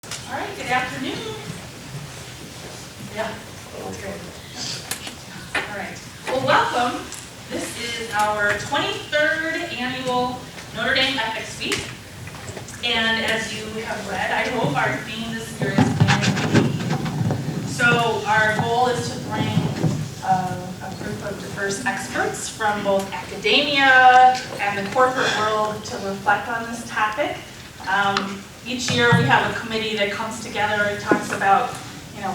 All right, good afternoon. Yeah, that's great. All right, well, welcome. This is our 23rd annual Notre Dame Ethics Week. And as you have read, I hope our theme this year is community. So our goal is to bring a group of diverse experts from both academia and the corporate world to reflect on this topic. Each year we have a committee that comes together and talks about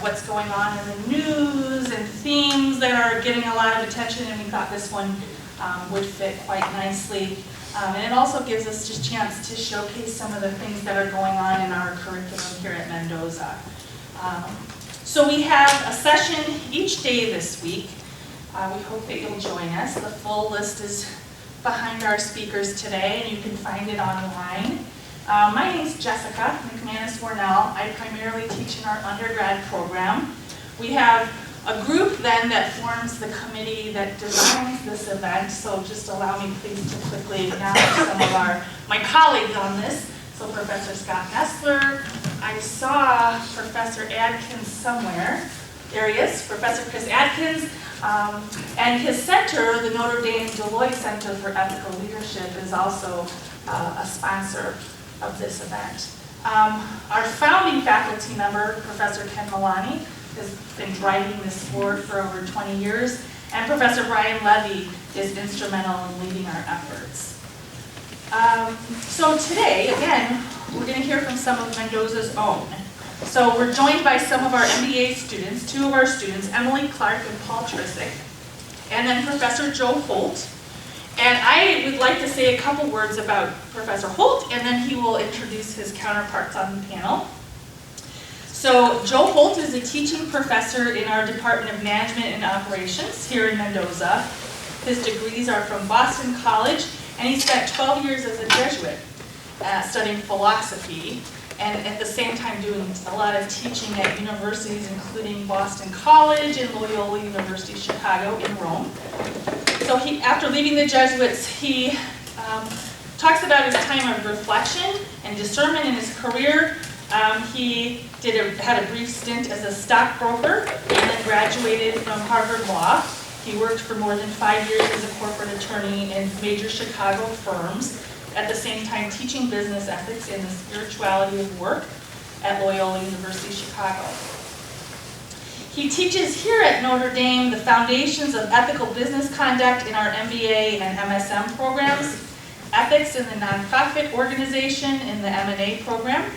what's going on in the news and themes that are getting a lot of attention, and we thought this one would fit quite nicely. And it also gives us just a chance to showcase some of the things that are going on in our curriculum here at Mendoza. So we have a session each day this week. We hope that you'll join us. The full list is behind our speakers today, and you can find it online. My name is Jessica McManus-Warnell. I primarily teach in our undergrad program. We have a group then that forms the committee that designs this event, so just allow me please to quickly acknowledge some of my colleagues on this. So Professor Scott Nestler, I saw Professor Adkins somewhere. There he is, Professor Chris Adkins, and his center, the Notre Dame Deloitte Center for Ethical Leadership, is also a sponsor of this event. Our founding faculty member, Professor Ken Milani, has been driving this forward for over 20 years, and Professor Brian Levy is instrumental in leading our efforts. So today, again, we're going to hear from some of Mendoza's own. So we're joined by some of our MBA students, two of our students, Emily Clark and Paul Trisick, and then Professor Joe Holt. And I would like to say a couple words about Professor Holt, and then he will introduce his counterparts on the panel. So Joe Holt is a teaching professor in our Department of Management and Operations here in Mendoza. His degrees are from Boston College, and he spent 12 years as a Jesuit studying philosophy, and at the same time doing a lot of teaching at universities, including Boston College and Loyola University Chicago in Rome. So after leaving the Jesuits, he talks about his time of reflection and discernment in his career. He had a brief stint as a stockbroker and then graduated from Harvard Law. He worked for more than 5 years as a corporate attorney in major Chicago firms, at the same time teaching business ethics and the spirituality of work at Loyola University Chicago. He teaches here at Notre Dame the foundations of ethical business conduct in our MBA and MSM programs, ethics in the nonprofit organization in the M&A program,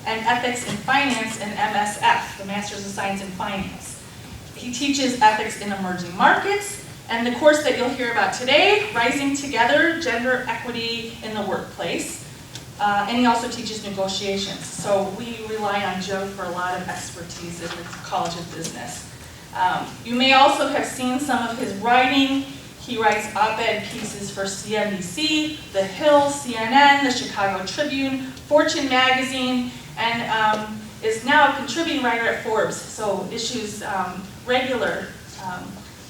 and ethics in finance and MSF, the Master's of Science in Finance. He teaches ethics in emerging markets, and the course that you'll hear about today, Rising Together, Gender Equity in the Workplace. And he also teaches negotiations. So we rely on Joe for a lot of expertise at the College of Business. You may also have seen some of his writing. He writes op-ed pieces for CNBC, The Hill, CNN, the Chicago Tribune, Fortune magazine, and is now a contributing writer at Forbes. So issues regular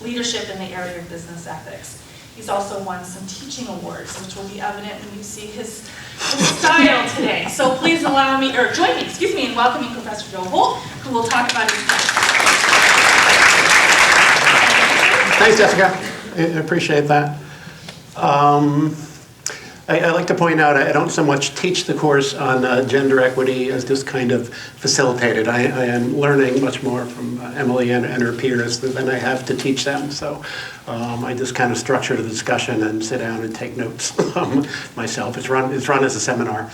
leadership in the area of business ethics. He's also won some teaching awards, which will be evident when you see his style today. So please join me, in welcoming Professor Joe Holt, who will talk about his text. Thanks, Jessica. I appreciate that. I like to point out I don't so much teach the course on gender equity as just kind of facilitate it. I am learning much more from Emily and her peers than I have to teach them. So I just kind of structure the discussion and sit down and take notes myself. It's run as a seminar.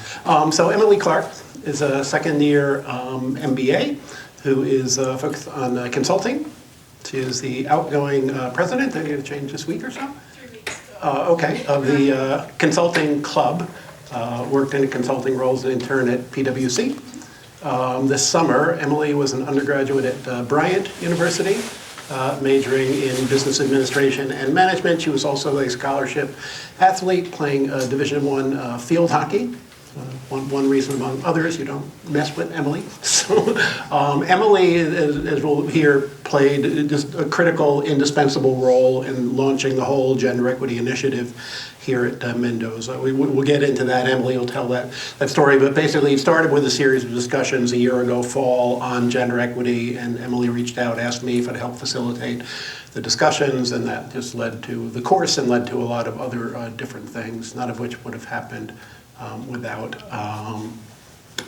So Emily Clark is a second-year MBA who is focused on consulting. She is the outgoing president. They're going to change this week or so. Of the consulting club, worked in consulting roles as an intern at PwC. This summer, Emily was an undergraduate at Bryant University, majoring in business administration and management. She was also a scholarship athlete playing Division I field hockey. one reason among others you don't mess with Emily. So Emily, as we'll hear, played just a critical, indispensable role in launching the whole gender equity initiative here at Mendoza. We'll get into that. Emily will tell that story, but basically it started with a series of discussions a year ago fall on gender equity, and Emily reached out, asked me if I'd help facilitate the discussions, and that just led to the course and led to a lot of other different things, none of which would have happened without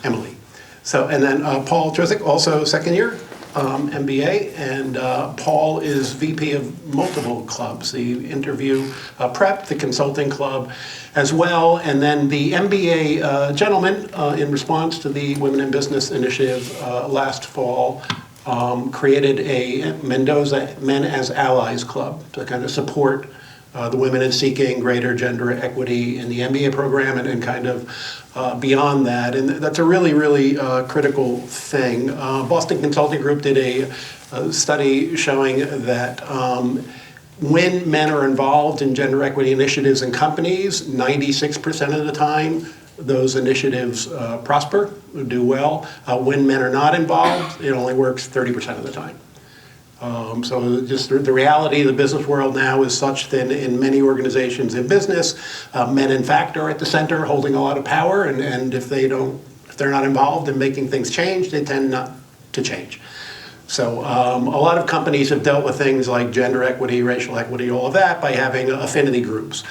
Emily. So, and then Paul Trisick, also second year, MBA, and Paul is VP of multiple clubs, the interview prep, the consulting club as well, and then the MBA gentleman, in response to the Women in Business initiative last fall, created a Mendoza Men as Allies Club to kind of support the women in seeking greater gender equity in the MBA program and kind of beyond that. And that's a really, really critical thing. Boston Consulting Group did a study showing that when men are involved in gender equity initiatives in companies, 96% of the time, those initiatives prosper, do well. When men are not involved, it only works 30% of the time. So just the reality of the business world now is such that in many organizations in business, men in fact are at the center holding a lot of power, and if they're not involved in making things change, they tend not to change. So a lot of companies have dealt with things like gender equity, racial equity, all of that by having affinity groups.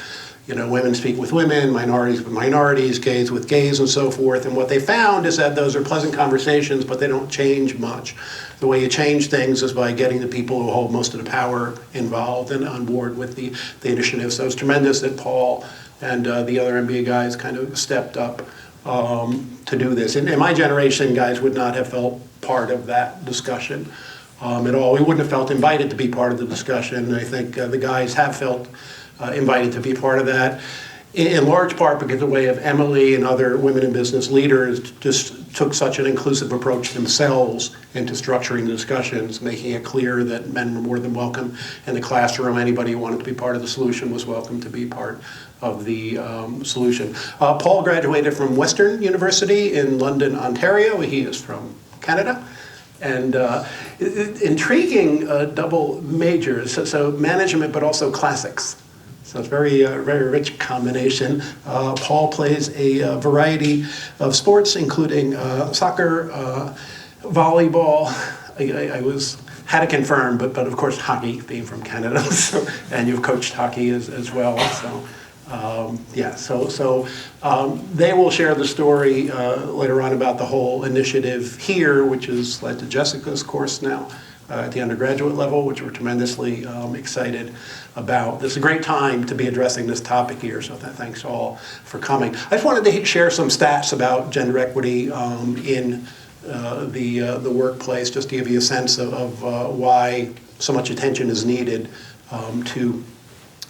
You know, women speak with women, minorities with minorities, gays with gays, and so forth. And what they found is that those are pleasant conversations, but they don't change much. The way you change things is by getting the people who hold most of the power involved and on board with the initiative. So it's tremendous that Paul and the other MBA guys kind of stepped up to do this. And my generation, guys, would not have felt part of that discussion at all. We wouldn't have felt invited to be part of the discussion. I think the guys have felt invited to be part of that, in large part because the way of Emily and other women in business leaders just took such an inclusive approach themselves into structuring the discussions, making it clear that men were more than welcome in the classroom. Anybody who wanted to be part of the solution was welcome to be part of the solution. Paul graduated from Western University in London, Ontario. He is from Canada. And intriguing double majors, so management but also classics. So it's very rich combination. Paul plays a variety of sports, including soccer, volleyball. I had to confirm, but of course hockey, being from Canada. So, and you've coached hockey as well. So yeah, so they will share the story later on about the whole initiative here, which has led to Jessica's course now at the undergraduate level, which we're tremendously excited about. This is a great time to be addressing this topic here, so thanks all for coming. I just wanted to share some stats about gender equity in the workplace, just to give you a sense of why so much attention is needed to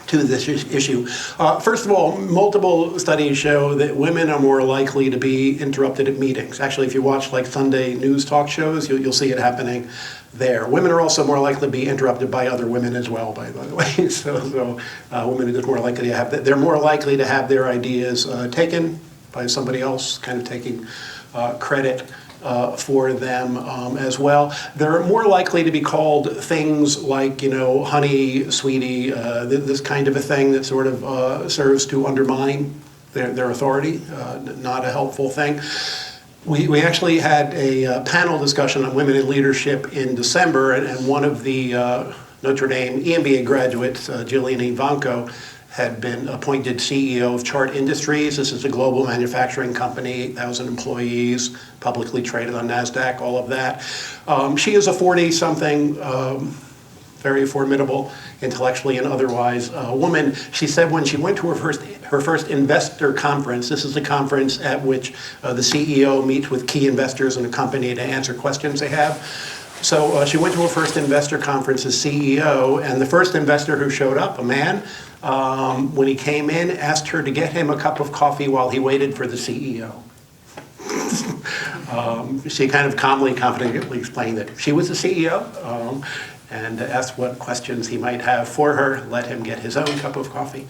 this issue. First of all, multiple studies show that women are more likely to be interrupted at meetings. Actually, if you watch like Sunday news talk shows, you'll see it happening there. Women are also more likely to be interrupted by other women as well, by the way. So women are just more likely to have they're more likely to have their ideas taken by somebody else, kind of taking credit for them as well. They're more likely to be called things like, you know, honey, sweetie, this kind of a thing that sort of serves to undermine their authority, not a helpful thing. We actually had a panel discussion on women in leadership in December, and one of the Notre Dame EMBA graduates, Jillian Ivanko, had been appointed CEO of Chart Industries. This is a global manufacturing company, 8,000 employees, publicly traded on NASDAQ, all of that. She is a 40-something, very formidable, intellectually and otherwise, woman. She said when she went to her first investor conference, this is a conference at which the CEO meets with key investors in a company to answer questions they have. So she went to her first investor conference as CEO, and the first investor who showed up, a man, when he came in, asked her to get him a cup of coffee while he waited for the CEO. She kind of calmly, confidently explained that she was the CEO, and asked what questions he might have for her, let him get his own cup of coffee.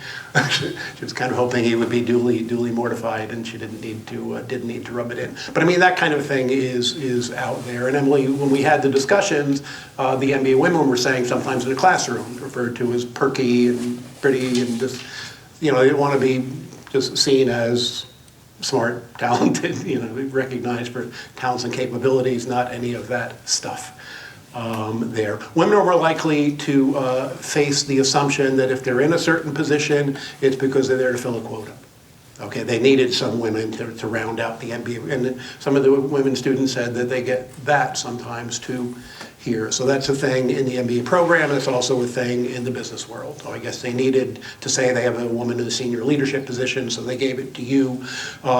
She was kind of hoping he would be duly mortified, and she didn't need to rub it in. But I mean, that kind of thing is out there. And Emily, when we had the discussions, the MBA women were saying sometimes in the classroom, referred to as perky and pretty, and just, they didn't want to be just seen as smart, talented, recognized for talents and capabilities, not any of that stuff. There. Women are more likely to face the assumption that if they're in a certain position, it's because they're there to fill a quota. Okay, they needed some women to round out the MBA, and some of the women students said that they get that sometimes too here. So that's a thing in the MBA program. It's also a thing in the business world. So I guess they needed to say they have a woman in a senior leadership position, so they gave it to you.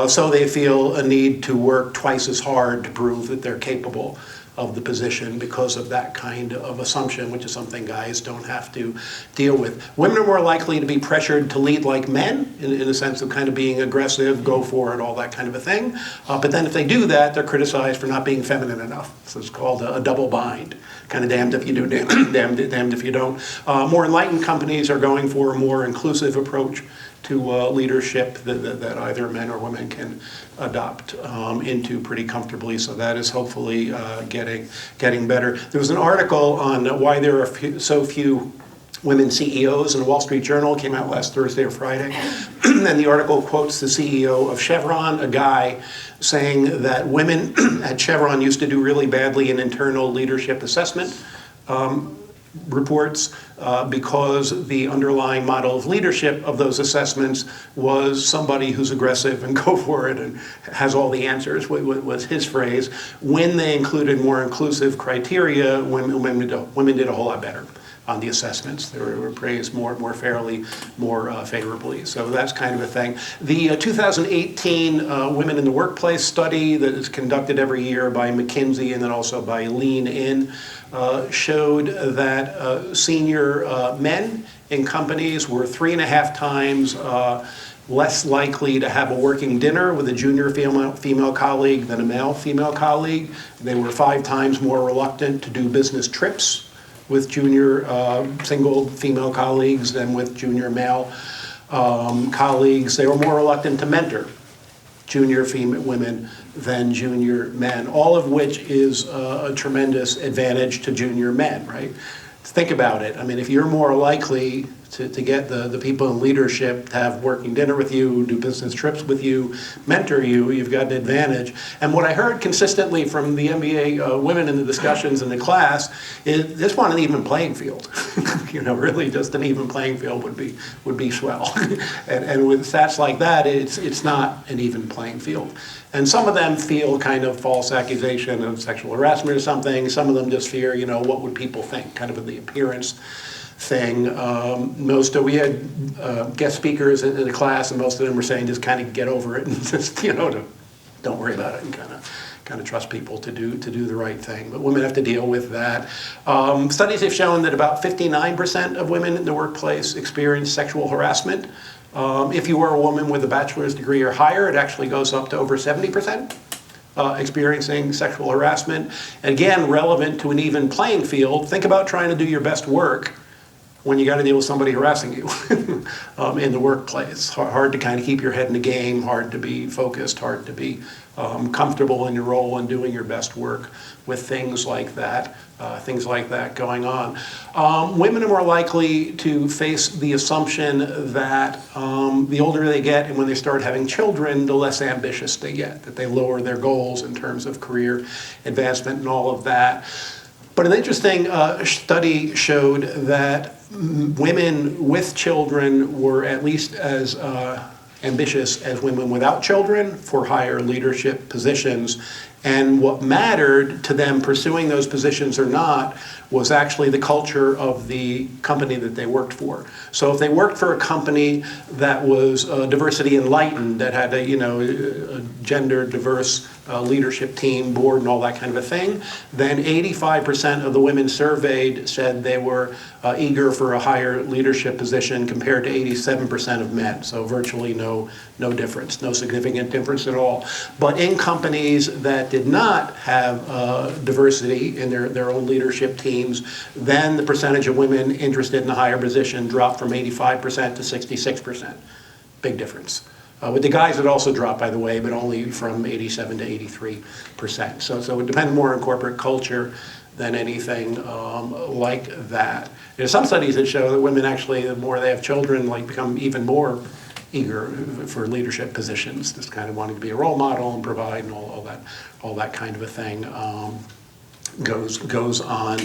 So they feel a need to work twice as hard to prove that they're capable of the position because of that kind of assumption, which is something guys don't have to deal with. Women are more likely to be pressured to lead like men, in a sense of kind of being aggressive, go for it, all that kind of a thing. But then if they do that, they're criticized for not being feminine enough. So it's called a double bind. Kind of damned if you do, damned if you don't. More enlightened companies are going for a more inclusive approach to leadership that either men or women can adopt into pretty comfortably. So that is hopefully getting better. There was an article on why there are so few women CEOs in the Wall Street Journal. It came out last Thursday or Friday. And the article quotes the CEO of Chevron, a guy, saying that women at Chevron used to do really badly in internal leadership assessment reports because the underlying model of leadership of those assessments was somebody who's aggressive and go for it and has all the answers, was his phrase. When they included more inclusive criteria, women did a whole lot better on the assessments. They were praised more fairly, more favorably. So that's kind of a thing. The 2018 Women in the Workplace study that is conducted every year by McKinsey and then also by Lean In showed that senior men in companies were 3.5 times less likely to have a working dinner with a junior female colleague than a male female colleague. They were 5 times more reluctant to do business trips with junior single female colleagues than with junior male colleagues. They were more reluctant to mentor junior female women than junior men, all of which is a tremendous advantage to junior men, right? Think about it. I mean, if you're more likely to get the people in leadership to have working dinner with you, do business trips with you, mentor you, you've got an advantage. And what I heard consistently from the MBA women in the discussions in the class is this want an even playing field. Really just an even playing field would be swell. and with stats like that, it's not an even playing field. And some of them feel kind of false accusation of sexual harassment or something. Some of them just fear, what would people think, kind of the appearance thing. We had guest speakers in the class, and most of them were saying just kind of get over it and just, don't worry about it and kind of trust people to do the right thing. But women have to deal with that. Studies have shown that about 59% of women in the workplace experience sexual harassment. If you are a woman with a bachelor's degree or higher, it actually goes up to over 70%. Experiencing sexual harassment. Again, relevant to an even playing field. Think about trying to do your best work when you got to deal with somebody harassing you in the workplace. Hard to kind of keep your head in the game, hard to be focused, hard to be comfortable in your role and doing your best work with things like that going on. Women are more likely to face the assumption that the older they get and when they start having children, the less ambitious they get, that they lower their goals in terms of career advancement and all of that. But an interesting study showed that women with children were at least as ambitious as women without children for higher leadership positions. And what mattered to them pursuing those positions or not was actually the culture of the company that they worked for. So if they worked for a company that was diversity enlightened, that had a gender diverse leadership team, board, and all that kind of a thing, then 85% of the women surveyed said they were eager for a higher leadership position compared to 87% of men. So virtually no difference, no significant difference at all. But in companies that did not have diversity in their own leadership teams, then the percentage of women interested in a higher position dropped from 85% to 66%. Big difference. With the guys, it also dropped, by the way, but only from 87 to 83%. So it depends more on corporate culture than anything like that. There's some studies that show that women actually, the more they have children, like become even more eager for leadership positions, just kind of wanting to be a role model and provide and all that kind of a thing goes on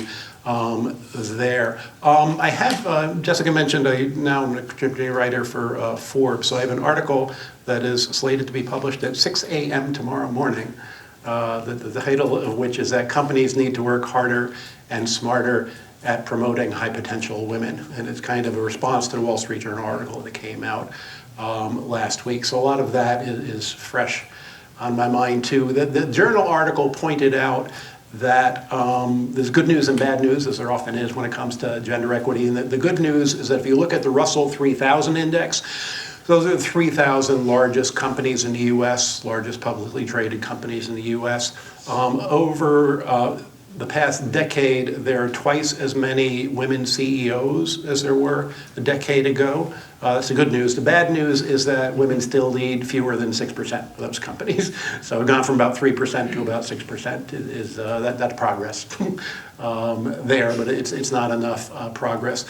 there. I have, Jessica mentioned, now I'm a contributing writer for Forbes, so I have an article that is slated to be published at 6 a.m. tomorrow morning, the title of which is that companies need to work harder and smarter at promoting high potential women. And it's kind of a response to the Wall Street Journal article that came out last week. So a lot of that is fresh on my mind too. The journal article pointed out that there's good news and bad news, as there often is when it comes to gender equity. And the good news is that if you look at the Russell 3000 index, those are the 3,000 largest companies in the U.S., largest publicly traded companies in the U.S. Over the past decade, there are twice as many women CEOs as there were a decade ago. That's the good news. The bad news is that women still lead fewer than 6% of those companies. So we've gone from about 3% to about 6%. That's progress there, but it's not enough progress.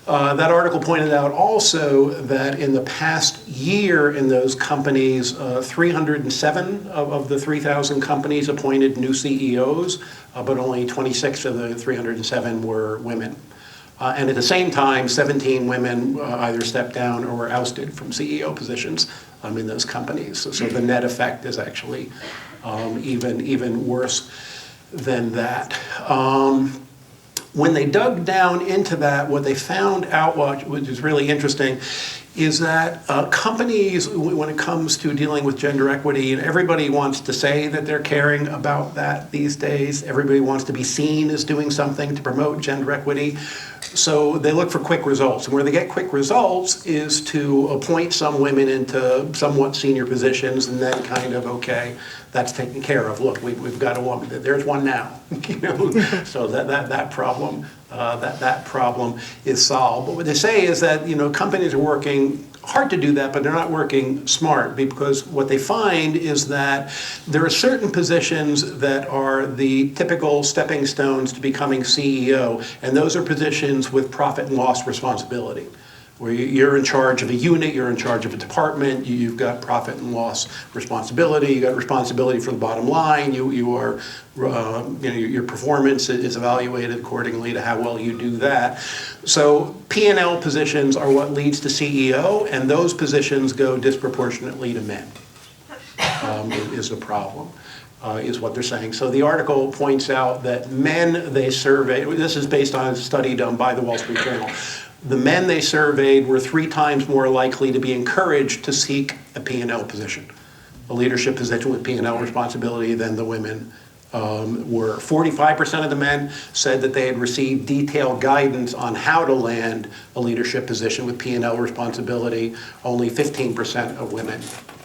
That article pointed out also that in the past year in those companies, 307 of the 3,000 companies appointed new CEOs, but only 26 of the 307 were women. And at the same time, 17 women either stepped down or were ousted from CEO positions in those companies. So the net effect is actually even worse than that. When they dug down into that, what they found out, which is really interesting, is that companies, when it comes to dealing with gender equity, and everybody wants to say that they're caring about that these days. Everybody wants to be seen as doing something to promote gender equity. So they look for quick results. And where they get quick results is to appoint some women into somewhat senior positions and then kind of, okay, that's taken care of. Look, we've got a woman. There's one now. So that problem is solved. But what they say is that companies are working hard to do that, but they're not working smart, because what they find is that there are certain positions that are the typical stepping stones to becoming CEO, and those are positions with profit and loss responsibility, where you're in charge of a unit, you're in charge of a department, you've got profit and loss responsibility, you've got responsibility for the bottom line, your performance is evaluated accordingly to how well you do that. So P&L positions are what leads to CEO, and those positions go disproportionately to men, is the problem. Is what they're saying. So the article points out that men they surveyed, this is based on a study done by the Wall Street Journal, the men they surveyed were 3 times more likely to be encouraged to seek a P&L position, a leadership position with P&L responsibility, than the women were. 45% of the men said that they had received detailed guidance on how to land a leadership position with P&L responsibility. Only 15% of women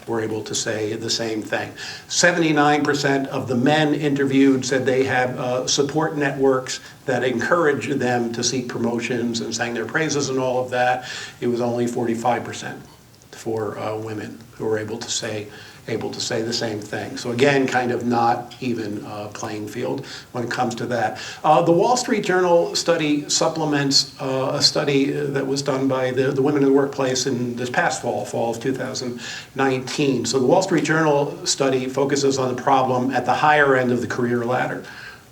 were able to say the same thing. 79% of the men interviewed said they have support networks that encourage them to seek promotions and sang their praises and all of that. It was only 45% for women who were able to say the same thing. So again, kind of not even playing field when it comes to that. The Wall Street Journal study supplements a study that was done by the women in the workplace in this past fall of 2019. So the Wall Street Journal study focuses on the problem at the higher end of the career ladder.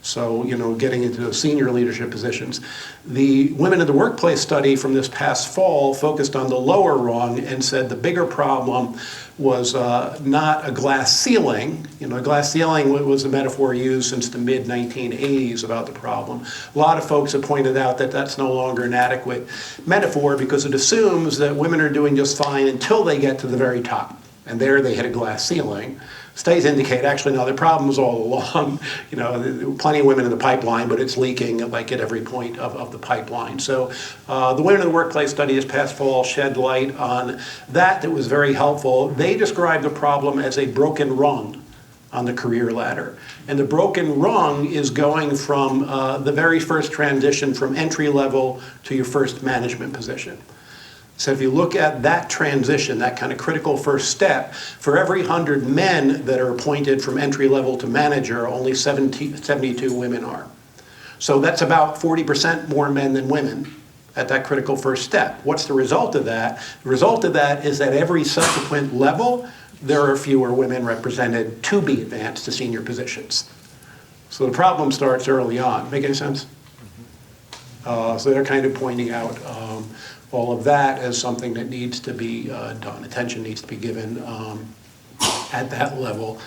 So, getting into senior leadership positions. The Women in the Workplace study from this past fall focused on the lower rung and said the bigger problem was not a glass ceiling. A glass ceiling was a metaphor used since the mid-1980s about the problem. A lot of folks have pointed out that that's no longer an adequate metaphor, because it assumes that women are doing just fine until they get to the very top. And there they hit a glass ceiling. Studies indicate actually no, there are problems all along. You know, there are plenty of women in the pipeline, but it's leaking like at every point of the pipeline. So the Women in the Workplace study this past fall shed light on that. That was very helpful. They described the problem as a broken rung on the career ladder. And the broken rung is going from the very first transition from entry level to your first management position. So if you look at that transition, that kind of critical first step, for every 100 men that are appointed from entry level to manager, only 72 women are. So that's about 40% more men than women at that critical first step. What's the result of that? The result of that is that every subsequent level, there are fewer women represented to be advanced to senior positions. So the problem starts early on. Make any sense? So they're kind of pointing out all of that as something that needs to be done. Attention needs to be given at that level,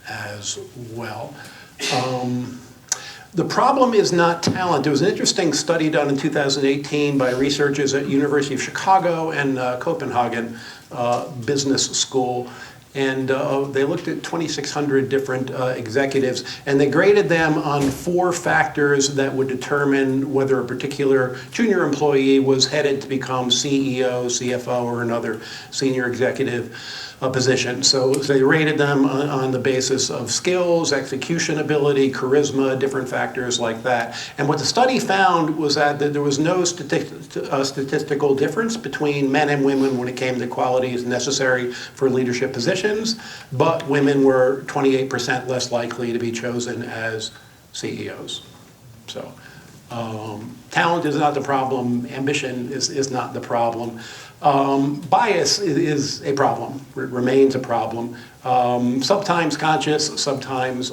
as well. The problem is not talent. There was an interesting study done in 2018 by researchers at University of Chicago and Copenhagen Business School. And they looked at 2,600 different executives, and they graded them on 4 factors that would determine whether a particular junior employee was headed to become CEO, CFO, or another senior executive position. So they rated them on the basis of skills, execution ability, charisma, different factors like that. And what the study found was that there was no statistical difference between men and women when it came to qualities necessary for leadership positions, but women were 28% less likely to be chosen as CEOs. So talent is not the problem, ambition is not the problem. Bias is a problem, remains a problem. Sometimes conscious, sometimes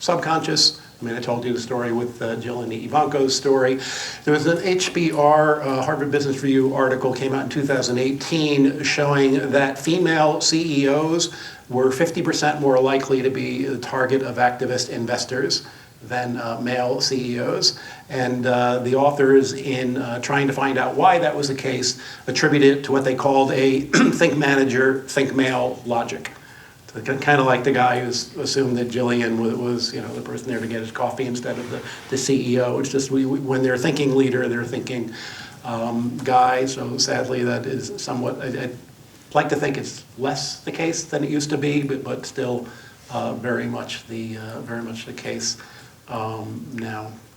subconscious. I mean, I told you the story with Jill and Ivanko's story. There was an HBR, Harvard Business Review article came out in 2018 showing that female CEOs were 50% more likely to be the target of activist investors than male CEOs. And the authors, in trying to find out why that was the case, attributed it to what they called a think manager, think male logic. So kind of like the guy who assumed that Jillian was the person there to get his coffee instead of the CEO. It's just when they're thinking leader, they're thinking guy. So sadly, that is somewhat. I'd like to think it's less the case than it used to be, but still very much the case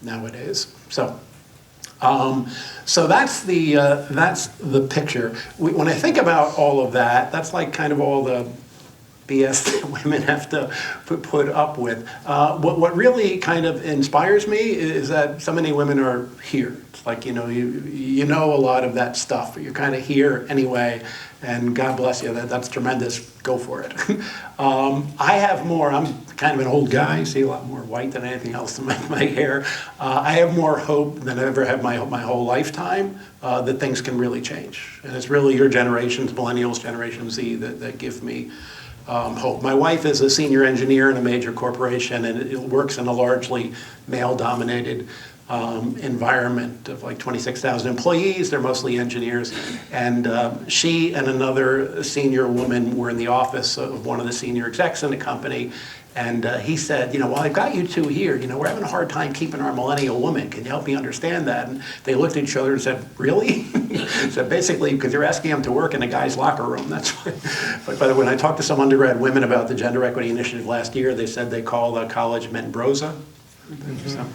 nowadays. So that's the picture. When I think about all of that, that's like kind of all the BS that women have to put up with. What really kind of inspires me is that so many women are here. It's like, you know a lot of that stuff, but you're kind of here anyway, and God bless you, that's tremendous, go for it. I have more, I'm kind of an old guy, I see a lot more white than anything else in my hair. I have more hope than I ever had my whole lifetime that things can really change. And it's really your generations, millennials, Generation Z, that give me hope. My wife is a senior engineer in a major corporation, and it works in a largely male-dominated environment of like 26,000 employees. They're mostly engineers. And she and another senior woman were in the office of one of the senior execs in the company. And he said, well, I've got you two here. We're having a hard time keeping our millennial woman. Can you help me understand that? And they looked at each other and said, really? So basically, because you're asking them to work in a guy's locker room. That's why. But by the way, when I talked to some undergrad women about the Gender Equity Initiative last year, they said they call the college Mendoza. So,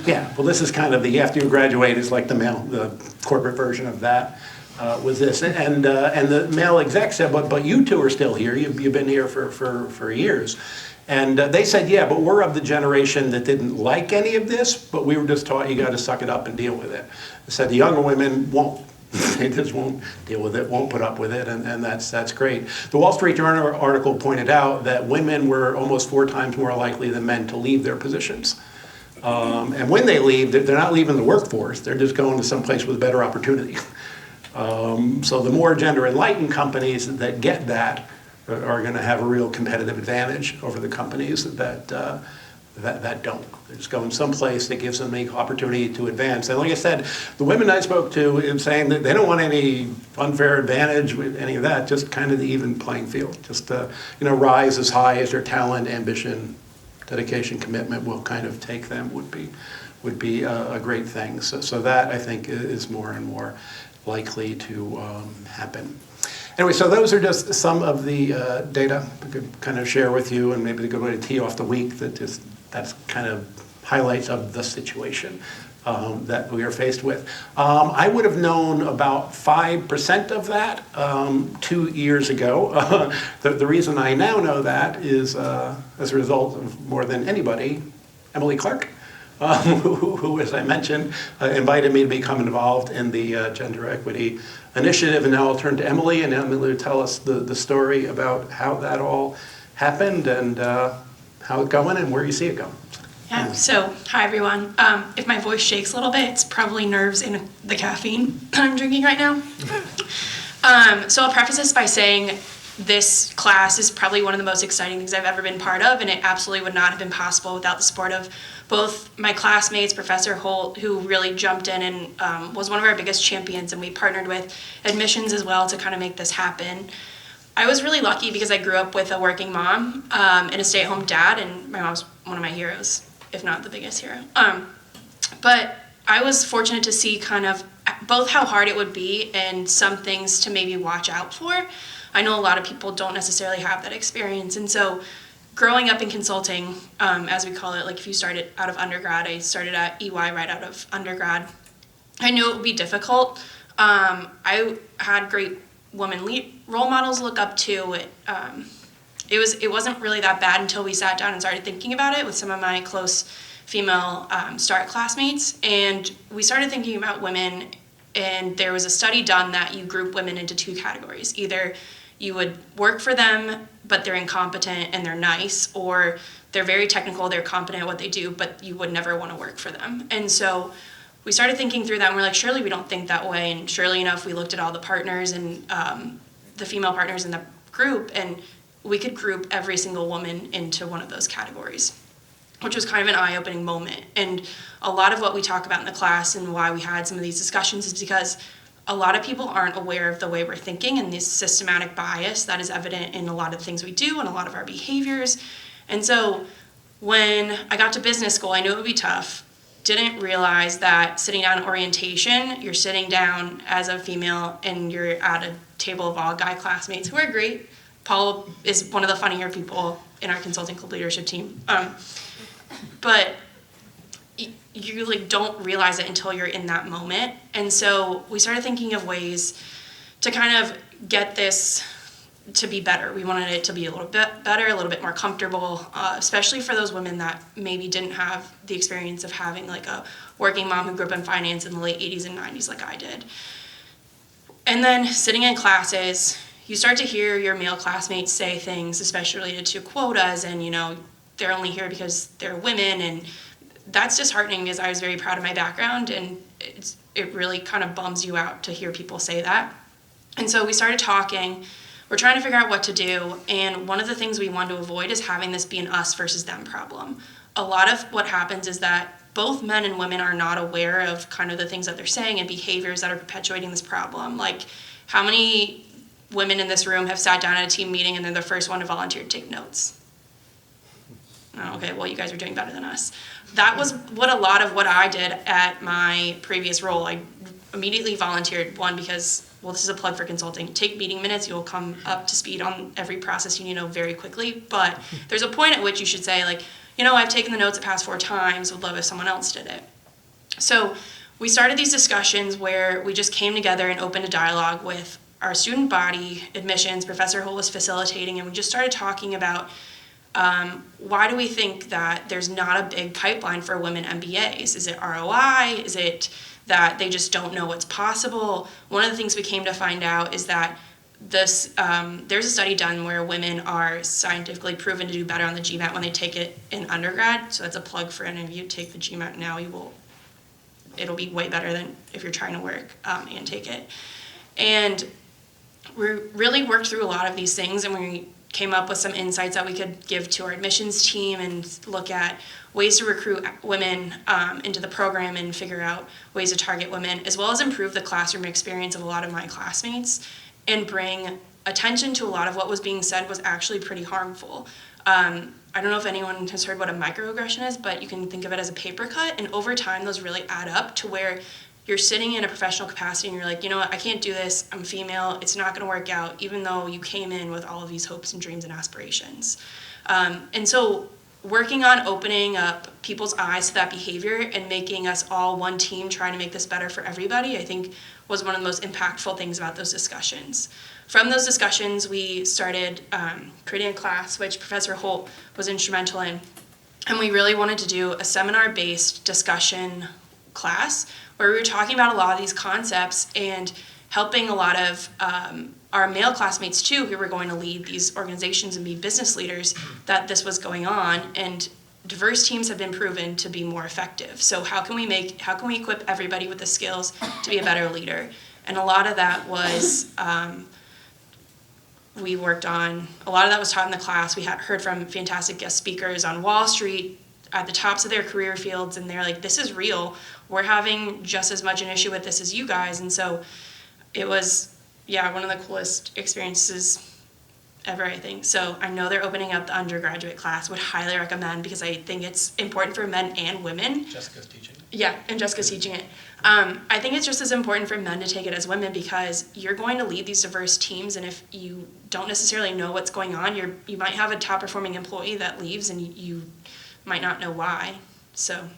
yeah, well, this is kind of after you graduate is like the corporate version of that. Was this, and the male exec said, but you two are still here. You've been here for years, and they said, yeah, but we're of the generation that didn't like any of this, but we were just taught you got to suck it up and deal with it. They said the younger women won't. They just won't deal with it, won't put up with it, and that's great. The Wall Street Journal article pointed out that women were almost 4 times more likely than men to leave their positions. And when they leave, they're not leaving the workforce. They're just going to someplace with better opportunity. So the more gender enlightened companies that get that are going to have a real competitive advantage over the companies that that don't. They're just going someplace that gives them the opportunity to advance. And like I said, the women I spoke to in saying that they don't want any unfair advantage with any of that, just kind of the even playing field. Just rise as high as their talent, ambition, dedication, commitment will kind of take them would be a great thing. So that I think is more and more likely to happen. Anyway, so those are just some of the data I could kind of share with you, and maybe a good way to tee off the week that's kind of highlights of the situation that we are faced with. I would have known about 5% of that 2 years ago. The reason I now know that is as a result of more than anybody, Emily Clark, who, as I mentioned, invited me to become involved in the Gender Equity Initiative. And now I'll turn to Emily, and Emily will tell us the story about how that all happened and how it's going and where you see it going. Yeah, so hi everyone. If my voice shakes a little bit, it's probably nerves in the caffeine I'm drinking right now. So I'll preface this by saying this class is probably one of the most exciting things I've ever been part of, and it absolutely would not have been possible without the support of both my classmates, Professor Holt, who really jumped in and was one of our biggest champions, and we partnered with admissions as well to kind of make this happen. I was really lucky because I grew up with a working mom and a stay-at-home dad, and my mom's one of my heroes, if not the biggest hero. But I was fortunate to see kind of both how hard it would be and some things to maybe watch out for. I know a lot of people don't necessarily have that experience, and so growing up in consulting, as we call it, like if you started out of undergrad, I started at EY right out of undergrad, I knew it would be difficult. I had great women role models to look up to. It wasn't really that bad until we sat down and started thinking about it with some of my close female START classmates, and we started thinking about women, and there was a study done that you group women into two categories. Either you would work for them, but they're incompetent and they're nice, or they're very technical, they're competent at what they do, but you would never want to work for them. And so we started thinking through that, and we're like, surely we don't think that way. And surely enough, we looked at all the partners and the female partners in the group, and we could group every single woman into one of those categories, which was kind of an eye-opening moment. And a lot of what we talk about in the class and why we had some of these discussions is because a lot of people aren't aware of the way we're thinking and this systematic bias that is evident in a lot of the things we do and a lot of our behaviors. And so when I got to business school, I knew it would be tough. Didn't realize that sitting down at orientation, you're sitting down as a female and you're at a table of all guy classmates who are great. Paul is one of the funnier people in our consulting club leadership team. But you don't realize it until you're in that moment. And so we started thinking of ways to kind of get this to be better. We wanted it to be a little bit better, a little bit more comfortable, especially for those women that maybe didn't have the experience of having a working mom who grew up in finance in the late 80s and 90s like I did. And then sitting in classes, you start to hear your male classmates say things, especially related to quotas, and they're only here because they're women, and that's disheartening because I was very proud of my background, and it really kind of bums you out to hear people say that. And so we started talking. We're trying to figure out what to do, and one of the things we want to avoid is having this be an us versus them problem. A lot of what happens is that both men and women are not aware of kind of the things that they're saying and behaviors that are perpetuating this problem. Like, how many women in this room have sat down at a team meeting and they're the first one to volunteer to take notes? Oh, okay, well, you guys are doing better than us. That was what a lot of what I did at my previous role. I immediately volunteered, one, because, well, this is a plug for consulting. Take meeting minutes, you'll come up to speed on every process you need to know very quickly. But there's a point at which you should say, I've taken the notes the past 4 times, would love if someone else did it. So we started these discussions where we just came together and opened a dialogue with our student body, admissions, Professor Holt was facilitating, and we just started talking about why do we think that there's not a big pipeline for women MBAs? Is it ROI? Is it that they just don't know what's possible? One of the things we came to find out is that there's a study done where women are scientifically proven to do better on the GMAT when they take it in undergrad. So that's a plug for any of you. Take the GMAT now. It'll be way better than if you're trying to work and take it. And we really worked through a lot of these things, and we came up with some insights that we could give to our admissions team and look at ways to recruit women into the program and figure out ways to target women, as well as improve the classroom experience of a lot of my classmates and bring attention to a lot of what was being said was actually pretty harmful. I don't know if anyone has heard what a microaggression is, but you can think of it as a paper cut, and over time those really add up to where you're sitting in a professional capacity and you're like, you know what, I can't do this, I'm female, it's not gonna work out, even though you came in with all of these hopes and dreams and aspirations. And so working on opening up people's eyes to that behavior and making us all one team trying to make this better for everybody, I think was one of the most impactful things about those discussions. From those discussions, we started creating a class, which Professor Holt was instrumental in, and we really wanted to do a seminar-based discussion class where we were talking about a lot of these concepts and helping a lot of our male classmates too, who were going to lead these organizations and be business leaders, that this was going on, and diverse teams have been proven to be more effective. So how can we equip everybody with the skills to be a better leader? And a lot of that was we worked on, a lot of that was taught in the class. We had heard from fantastic guest speakers on Wall Street at the tops of their career fields, and they're like, this is real. We're having just as much an issue with this as you guys. And so it was, yeah, one of the coolest experiences ever, I think. So I know they're opening up the undergraduate class, would highly recommend, because I think it's important for men and women. Jessica's teaching. Yeah, and Jessica's teaching it. I think it's just as important for men to take it as women, because you're going to lead these diverse teams, and if you don't necessarily know what's going on, you might have a top performing employee that leaves and you might not know why. So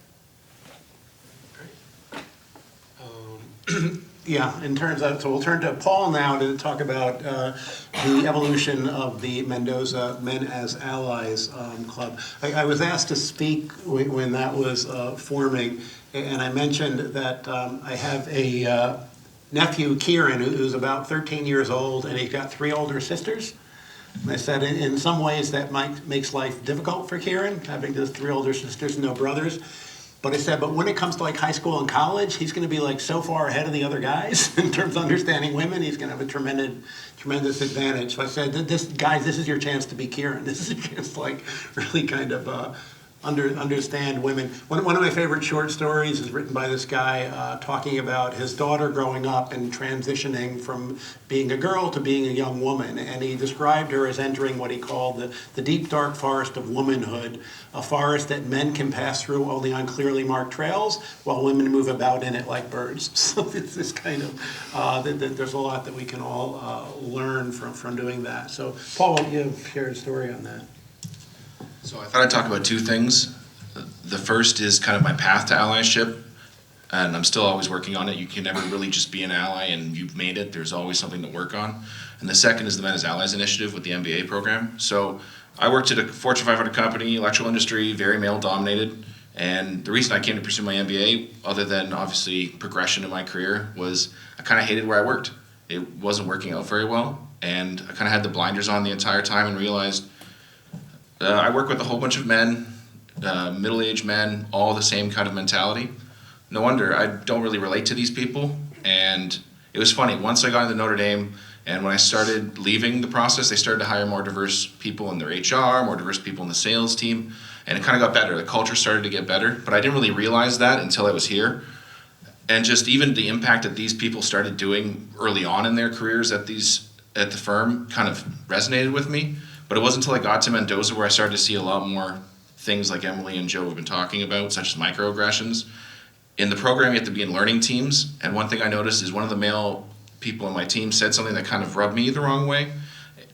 Yeah, in terms of, so we'll turn to Paul now to talk about the evolution of the Mendoza Men as Allies Club. I was asked to speak when that was forming, and I mentioned that I have a nephew, Kieran, who's about 13 years old, and he's got 3 older sisters. And I said in some ways that makes life difficult for Kieran, having those 3 older sisters and no brothers. But I said, but when it comes to like high school and college, he's going to be like so far ahead of the other guys in terms of understanding women. He's going to have a tremendous advantage. So I said, guys, this is your chance to be Kieran. This is a chance to like really kind of understand women. One of my favorite short stories is written by this guy talking about his daughter growing up and transitioning from being a girl to being a young woman. And he described her as entering what he called the deep, dark forest of womanhood, a forest that men can pass through only on clearly marked trails, while women move about in it like birds. So it's this kind of, there's a lot that we can all learn from doing that. So Paul, why don't you share a story on that? So I thought I'd talk about 2 things. The first is kind of my path to allyship, and I'm still always working on it. You can never really just be an ally and you've made it. There's always something to work on. And the second is the Men as Allies initiative with the MBA program. So I worked at a Fortune 500 company, electrical industry, very male dominated. And the reason I came to pursue my MBA, other than obviously progression in my career, was I kind of hated where I worked. It wasn't working out very well. And I kind of had the blinders on the entire time and realized I work with a whole bunch of men, middle-aged men, all the same kind of mentality. No wonder I don't really relate to these people. And it was funny, once I got into Notre Dame, and when I started leaving the process, they started to hire more diverse people in their HR, more diverse people in the sales team, and it kind of got better. The culture started to get better, but I didn't really realize that until I was here. And just even the impact that these people started doing early on in their careers at the firm kind of resonated with me. But it wasn't until I got to Mendoza where I started to see a lot more things like Emily and Joe have been talking about, such as microaggressions. In the program, you have to be in learning teams, and one thing I noticed is one of the male people on my team said something that kind of rubbed me the wrong way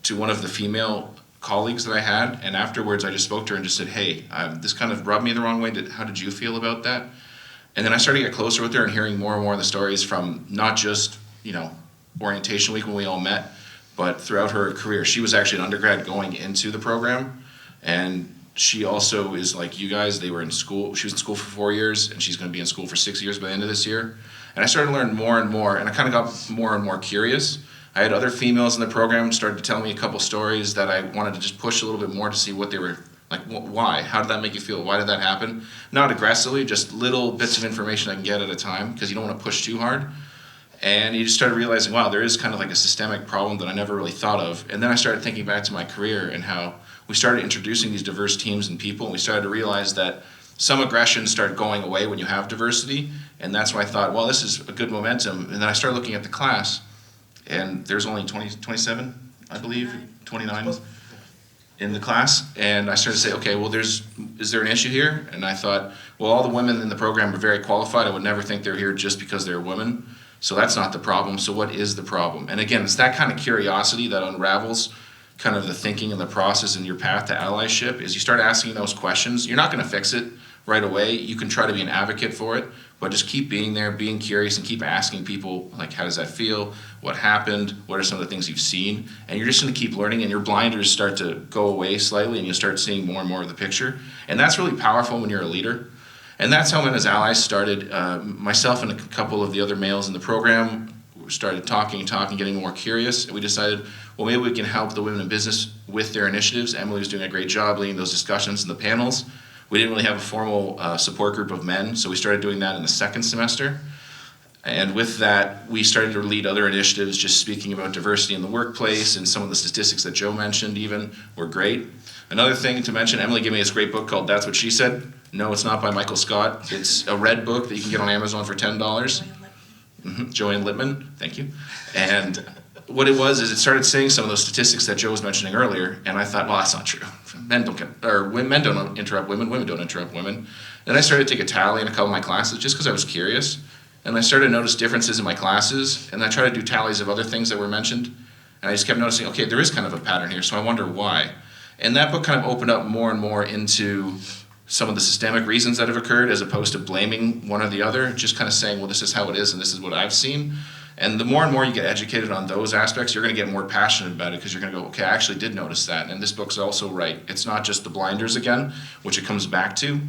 to one of the female colleagues that I had, and afterwards I just spoke to her and just said, hey, this kind of rubbed me the wrong way. How did you feel about that? And then I started to get closer with her and hearing more and more of the stories from not just, orientation week when we all met, but throughout her career. She was actually an undergrad going into the program, and she also is like you guys. They were in school. She was in school for 4 years, and she's going to be in school for 6 years by the end of this year. And I started to learn more and more, and I kind of got more and more curious. I had other females in the program started to tell me a couple stories that I wanted to just push a little bit more to see what they were like. Why? How did that make you feel? Why did that happen? Not aggressively, just little bits of information I can get at a time, because you don't want to push too hard. And you just started realizing, wow, there is kind of like a systemic problem that I never really thought of. And then I started thinking back to my career and how we started introducing these diverse teams and people, and we started to realize that some aggressions start going away when you have diversity, and that's why I thought, well, this is a good momentum. And then I started looking at the class, and there's only 27, I believe, 29 in the class, and I started to say, okay, well, is there an issue here? And I thought, well, all the women in the program are very qualified. I would never think they're here just because they're women, so that's not the problem. So what is the problem? And again, it's that kind of curiosity that unravels kind of the thinking and the process in your path to allyship. Is you start asking those questions. You're not going to fix it right away. You can try to be an advocate for it, but just keep being there, being curious, and keep asking people, like, how does that feel? What happened? What are some of the things you've seen? And you're just going to keep learning, and your blinders start to go away slightly, and you start seeing more and more of the picture. And that's really powerful when you're a leader. And that's how Men as Allies started. Myself and a couple of the other males in the program started talking, getting more curious, and we decided, well, maybe we can help the women in business with their initiatives. Emily was doing a great job leading those discussions and the panels. We didn't really have a formal support group of men, so we started doing that in the second semester. And with that, we started to lead other initiatives, just speaking about diversity in the workplace, and some of the statistics that Joe mentioned even were great. Another thing to mention, Emily gave me this great book called That's What She Said. No, it's not by Michael Scott. It's a red book that you can get on Amazon for $10. Joanne Littman, thank you. And what it was is it started saying some of those statistics that Joe was mentioning earlier, and I thought, well, that's not true. Men don't interrupt women, women don't interrupt women. Then I started to take a tally in a couple of my classes just because I was curious, and I started to notice differences in my classes, and I tried to do tallies of other things that were mentioned, and I just kept noticing, okay, there is kind of a pattern here, so I wonder why. And that book kind of opened up more and more into some of the systemic reasons that have occurred, as opposed to blaming one or the other, just kind of saying, well, this is how it is and this is what I've seen. And the more and more you get educated on those aspects, you're going to get more passionate about it, because you're going to go, okay, I actually did notice that, and this book's also right. It's not just the blinders again, which it comes back to.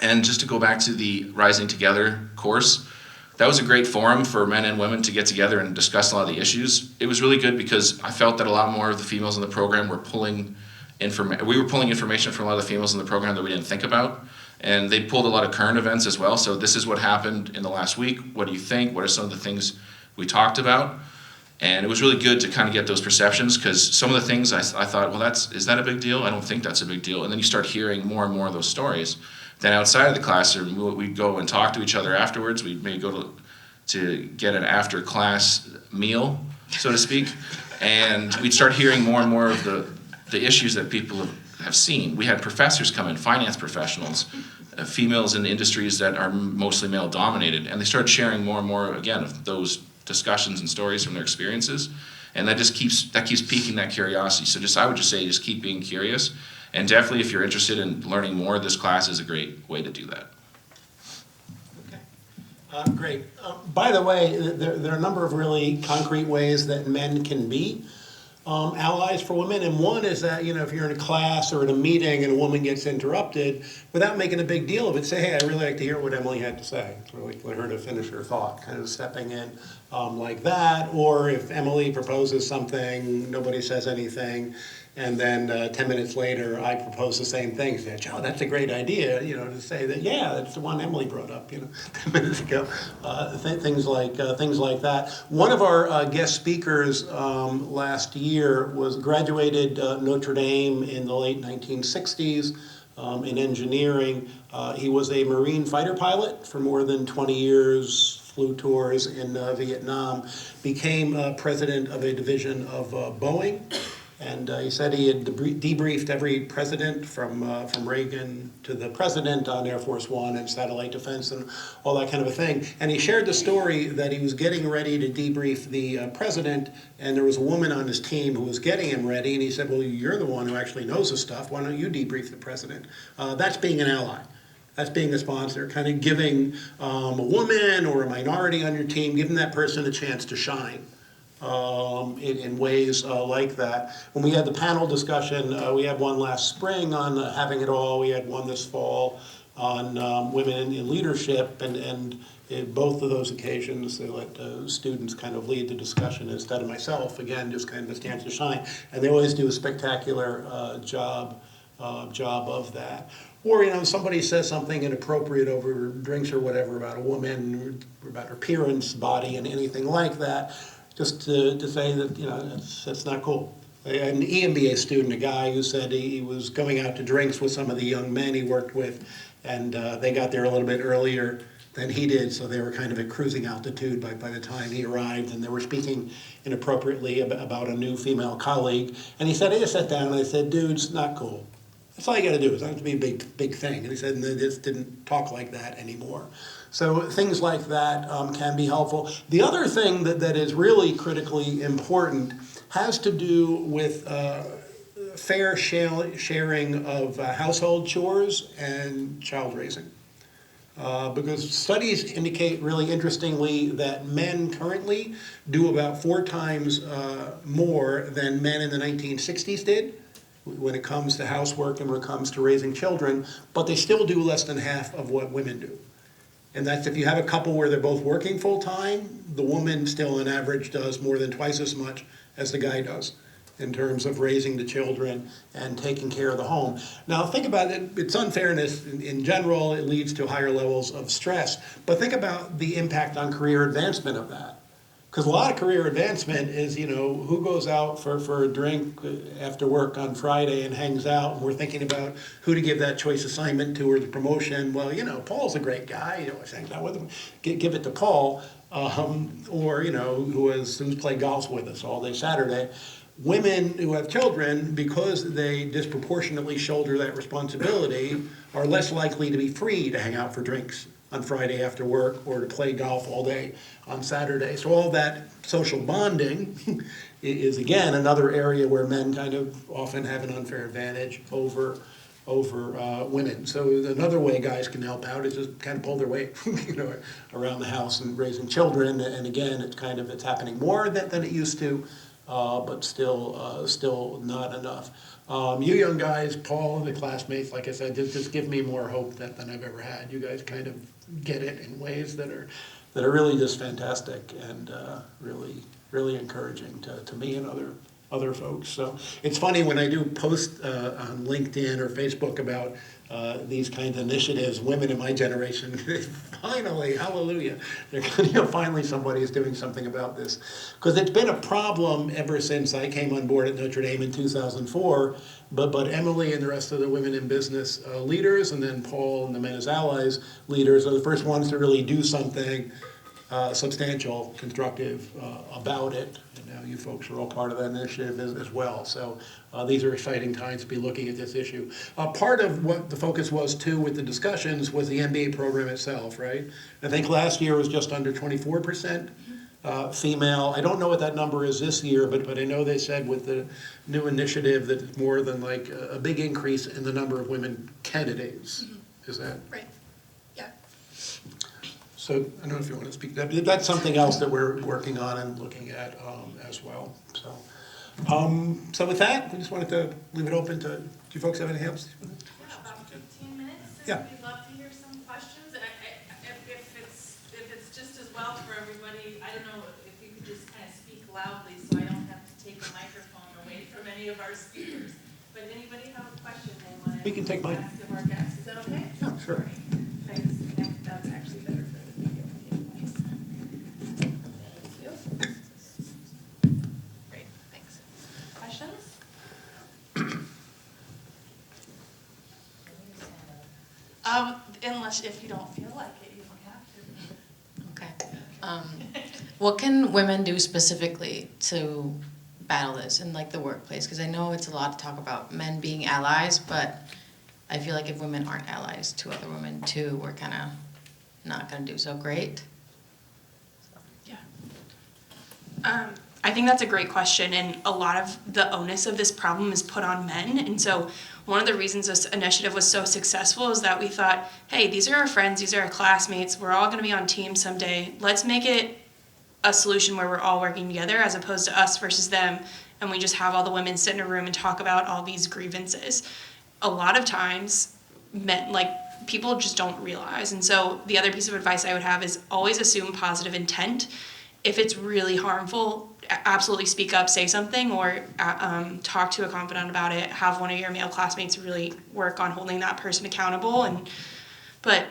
And just to go back to the Rising Together course, that was a great forum for men and women to get together and discuss a lot of the issues. It was really good because I felt that a lot more of the females in the program were pulling information from a lot of the females in the program that we didn't think about. And they pulled a lot of current events as well. So this is what happened in the last week. What do you think? What are some of the things we talked about? And it was really good to kind of get those perceptions, because some of the things I thought, well, is that a big deal? I don't think that's a big deal. And then you start hearing more and more of those stories. Then outside of the classroom, we'd go and talk to each other afterwards. We'd maybe go to get an after-class meal, so to speak. And we'd start hearing more and more of the issues that people have seen. We had professors come in, finance professionals, females in industries that are mostly male-dominated, and they started sharing more and more, again, of those discussions and stories from their experiences, and that keeps piquing that curiosity. So I would just say, just keep being curious, and definitely if you're interested in learning more, this class is a great way to do that. Okay, great. By the way, there are a number of really concrete ways that men can be allies for women, and one is that, if you're in a class or in a meeting and a woman gets interrupted, without making a big deal of it, say, hey, I'd really like to hear what Emily had to say. It's really for her to finish her thought, kind of stepping in like that. Or if Emily proposes something, nobody says anything, and then 10 minutes later, I propose the same thing. Say, Joe, that's a great idea, to say that, yeah, that's the one Emily brought up, 10 minutes ago. Things like that. One of our guest speakers last year graduated Notre Dame in the late 1960s in engineering. He was a Marine fighter pilot for more than 20 years, flew tours in Vietnam, became president of a division of Boeing. And he said he had debriefed every president from Reagan to the president on Air Force One and satellite defense and all that kind of a thing. And he shared the story that he was getting ready to debrief the president, and there was a woman on his team who was getting him ready. And he said, well, you're the one who actually knows this stuff. Why don't you debrief the president? That's being an ally. That's being a sponsor, kind of giving a woman or a minority on your team, giving that person a chance to shine. In ways like that. When we had the panel discussion, we had one last spring on having it all. We had one this fall on women in leadership, and in both of those occasions, they let students kind of lead the discussion instead of myself. Again, just kind of a chance to shine. And they always do a spectacular job job of that. Or, somebody says something inappropriate over drinks or whatever about a woman, or about her appearance, body, and anything like that, just to say that, that's not cool. An EMBA student, a guy who said he was going out to drinks with some of the young men he worked with, and they got there a little bit earlier than he did, so they were kind of at cruising altitude by the time he arrived, and they were speaking inappropriately about a new female colleague. And he said, I just sat down and I said, dude, it's not cool. That's all you got to do. It's not going to be a big thing. And he said, and they just didn't talk like that anymore. So things like that can be helpful. The other thing that is really critically important has to do with fair sharing of household chores and child raising. Because studies indicate really interestingly that men currently do about 4 times more than men in the 1960s did when it comes to housework and when it comes to raising children, but they still do less than half of what women do. And that's if you have a couple where they're both working full-time, the woman still on average does more than twice as much as the guy does in terms of raising the children and taking care of the home. Now think about it, it's unfairness in general, it leads to higher levels of stress, but think about the impact on career advancement of that. Because a lot of career advancement is, who goes out for a drink after work on Friday and hangs out, and we're thinking about who to give that choice assignment to or the promotion. Well, Paul's a great guy, always hangs out with him. Give it to Paul, or, who's played golf with us all day Saturday. Women who have children, because they disproportionately shoulder that responsibility, are less likely to be free to hang out for drinks on Friday after work or to play golf all day on Saturday. So all that social bonding is, again, another area where men kind of often have an unfair advantage over women. So another way guys can help out is just kind of pull their weight, around the house and raising children. And again, it's happening more than it used to, but still not enough. You young guys, Paul and the classmates, like I said, just give me more hope than I've ever had. You guys kind of get it in ways that are really just fantastic and really encouraging to me and other folks. So it's funny when I do post on LinkedIn or Facebook about these kinds of initiatives, women in my generation, finally, hallelujah, finally somebody is doing something about this. Because it's been a problem ever since I came on board at Notre Dame in 2004, but Emily and the rest of the women in business leaders, and then Paul and the Men as Allies leaders are the first ones to really do something substantial, constructive about it. And now you folks are all part of that initiative as well. So these are exciting times to be looking at this issue. Part of what the focus was too with the discussions was the MBA program itself, right? I think last year was just under 24% female. I don't know what that number is this year, but I know they said with the new initiative that it's more than like a big increase in the number of women candidates. Mm-hmm. Is that? Right. Yeah. So I don't know if you want to speak to that. That's something else that we're working on and looking at as well. So with that, we just wanted to leave it open to, do you folks have anything else? Yeah, about 15 minutes. Yeah. We'd love to hear some questions. And if it's just as well for everybody, I don't know if you could just kind of speak loudly so I don't have to take a microphone away from any of our speakers. But anybody have a question they want to We can take mine. ask of our guests? Is that okay? Yeah, sure. All right. Thanks. That's actually better for the video. Thank you. Great, thanks. Questions? Unless if you don't feel like it, you don't have to. Okay. What can women do specifically to battle this in like the workplace? Because I know it's a lot to talk about men being allies, but I feel like if women aren't allies to other women too, we're kind of not going to do so great. Yeah. I think that's a great question, and a lot of the onus of this problem is put on men. And so one of the reasons this initiative was so successful is that we thought, hey, these are our friends, these are our classmates, we're all going to be on teams someday. Let's make it a solution where we're all working together as opposed to us versus them, and we just have all the women sit in a room and talk about all these grievances. A lot of times, men, people just don't realize. And so the other piece of advice I would have is always assume positive intent. if it's really harmful, absolutely speak up, say something, or talk to a confidant about it. Have one of your male classmates really work on holding that person accountable. But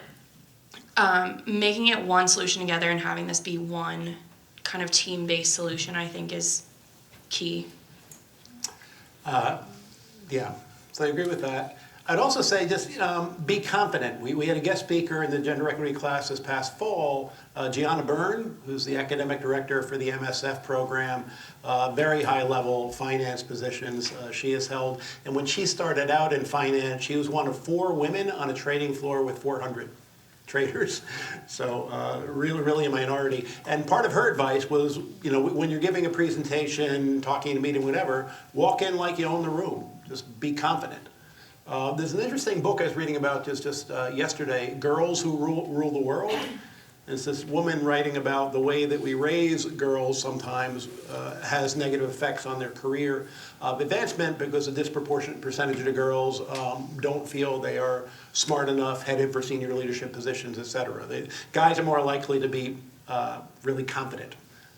making it one solution together and having this be one kind of team-based solution, I think, is key. Yeah, so I agree with that. I'd also say just be confident. We had a guest speaker in the gender equity class this past fall, Gianna Byrne, who's the academic director for the MSF program, very high level finance positions she has held. And when she started out in finance, she was one of 4 women on a trading floor with 400 traders. So really a minority. And part of her advice was, when you're giving a presentation, talking in a meeting, whatever, walk in like you own the room. Just be confident. There's an interesting book I was reading about just yesterday, Girls Who Rule the World. And it's this woman writing about the way that we raise girls sometimes has negative effects on their career advancement because a disproportionate percentage of the girls don't feel they are smart enough, headed for senior leadership positions, et cetera. Guys are more likely to be really confident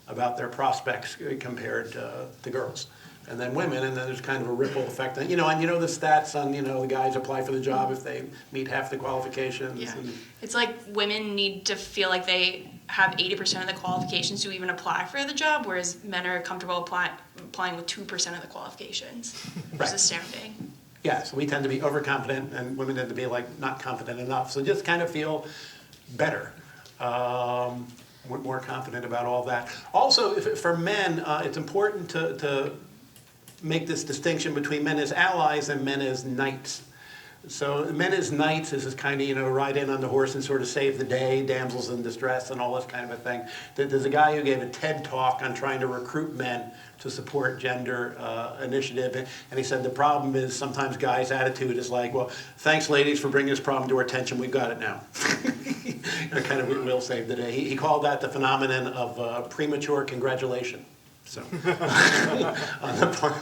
about their prospects compared to girls. And then women, and then there's kind of a ripple effect. And the stats on, the guys apply for the job if they meet half the qualifications. Yeah. And It's like women need to feel like they have 80% of the qualifications to even apply for the job, whereas men are comfortable applying with 2% of the qualifications, which Right. is astounding. yeah, so we tend to be overconfident, and women tend to be not confident enough. So just kind of feel better. More confident about all that. Also, for men, it's important to make this distinction between men as allies and men as knights. So men as knights is this kind of, ride in on the horse and sort of save the day, damsels in distress and all this kind of a thing. There's a guy who gave a TED talk on trying to recruit men to support gender initiative. And he said the problem is sometimes guys' attitude is like, well, thanks ladies for bringing this problem to our attention, we've got it now. Kind of will save the day. He called that the phenomenon of premature congratulation. So on the part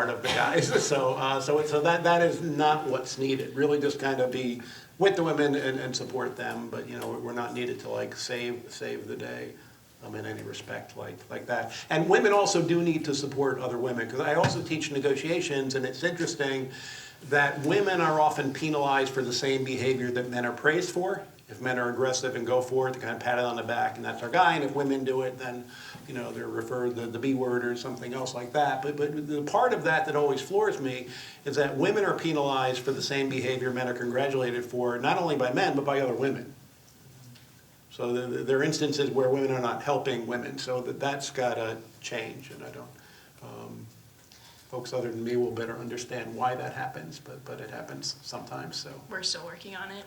of the guys. So that is not what's needed. Really, just kind of be with the women and support them. But we're not needed to save the day in any respect like that. And women also do need to support other women, because I also teach negotiations, and it's interesting that women are often penalized for the same behavior that men are praised for. If men are aggressive and go for it, they kind of pat it on the back, and that's our guy. And if women do it, then they're referred the B word or something else like that. But the part of that always floors me is that women are penalized for the same behavior men are congratulated for, not only by men, but by other women. So there are instances where women are not helping women. So that's got to change, and I don't. Folks other than me will better understand why that happens, but it happens sometimes. So We're still working on it.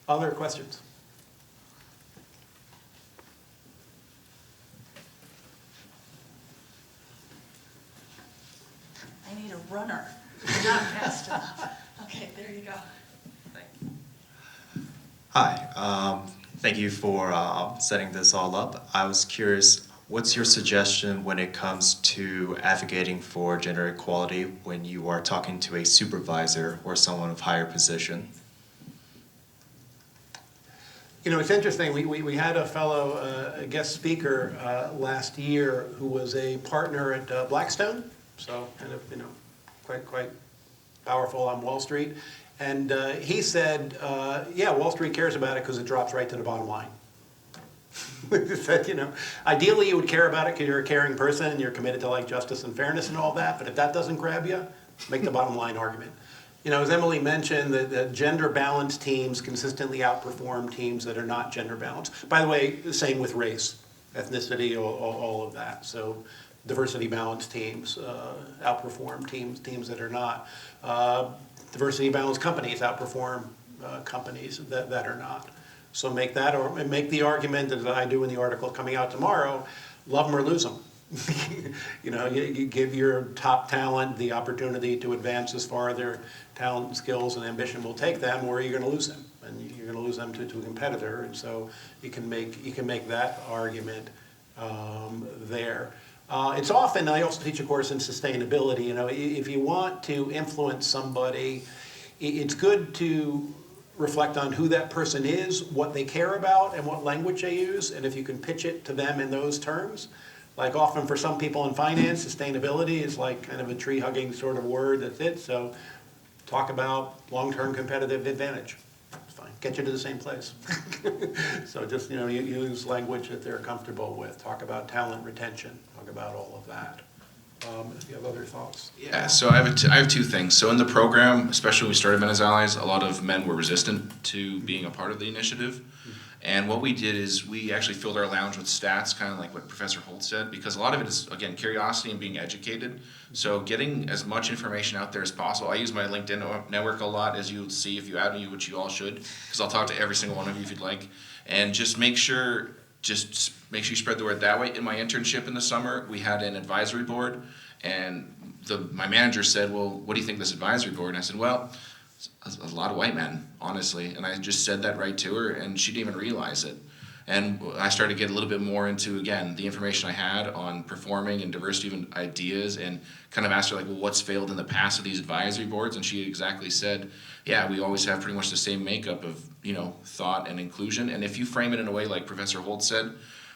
Other questions? I need a runner. You're not fast enough. Okay, there you go. Hi, thank you for setting this all up. I was curious, what's your suggestion when it comes to advocating for gender equality when you are talking to a supervisor or someone of higher position? It's interesting. We had a fellow a guest speaker last year who was a partner at Blackstone, so kind of quite powerful on Wall Street, and he said, "Yeah, Wall Street cares about it because it drops right to the bottom line." He said, ideally you would care about it because you're a caring person and you're committed to justice and fairness and all that, but if that doesn't grab you, make the bottom line argument. As Emily mentioned, the gender balanced teams consistently outperform teams that are not gender balanced. By the way, the same with race, ethnicity, all of that. So diversity balanced teams outperform teams that are not. Diversity balanced companies outperform companies that are not. So make that, or make the argument as I do in the article coming out tomorrow, love them or lose them. You give your top talent the opportunity to advance as far as their talent, skills, and ambition will take them, or you're going to lose them, and you're going to lose them to a competitor. And so you can make that argument there. It's often, I also teach a course in sustainability. If you want to influence somebody, it's good to reflect on who that person is, what they care about, and what language they use, and if you can pitch it to them in those terms. Like often for some people in finance, sustainability is like kind of a tree-hugging sort of word that fits, so talk about long-term competitive advantage. It's fine, get you to the same place. So just, you use language that they're comfortable with. Talk about talent retention, talk about all of that. If you have other thoughts. Yeah, so I have two things. So in the program, especially when we started Men as Allies, a lot of men were resistant to being a part of the initiative. And what we did is we actually filled our lounge with stats, kind of like what Professor Holt said, because a lot of it is, again, curiosity and being educated. So getting as much information out there as possible. I use my LinkedIn network a lot, as you'll see if you add me, which you all should, because I'll talk to every single one of you if you'd like. And just make sure you spread the word that way. In my internship in the summer, we had an advisory board, and my manager said, well, what do you think of this advisory board? And I said, well, a lot of white men, honestly. And I just said that right to her, and she didn't even realize it. And I started to get a little bit more into, again, the information I had on performing and diversity of ideas, and kind of asked her, like, well, what's failed in the past of these advisory boards? And she exactly said, yeah, we always have pretty much the same makeup of, thought and inclusion. And if you frame it in a way like Professor Holt said,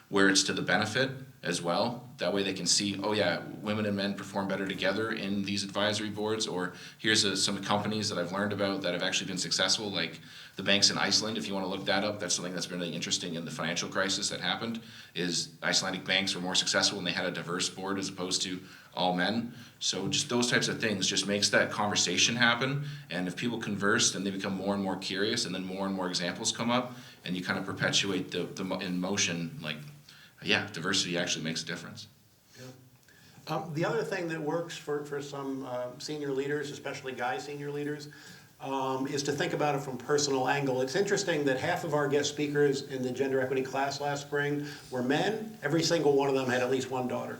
where it's to the benefit as well, that way they can see, oh yeah, women and men perform better together in these advisory boards, or here's some companies that I've learned about that have actually been successful, like the banks in Iceland. If you want to look that up, that's something that's been really interesting in the financial crisis that happened, is Icelandic banks were more successful when they had a diverse board as opposed to all men. So just those types of things just makes that conversation happen, and if people converse, then they become more and more curious, and then more examples come up, and you kind of perpetuate the in motion, like, yeah, diversity actually makes a difference. Yeah. The other thing that works for some senior leaders, especially guy senior leaders, is to think about it from personal angle. It's interesting that half of our guest speakers in the gender equity class last spring were men. Every single one of them had at least one daughter.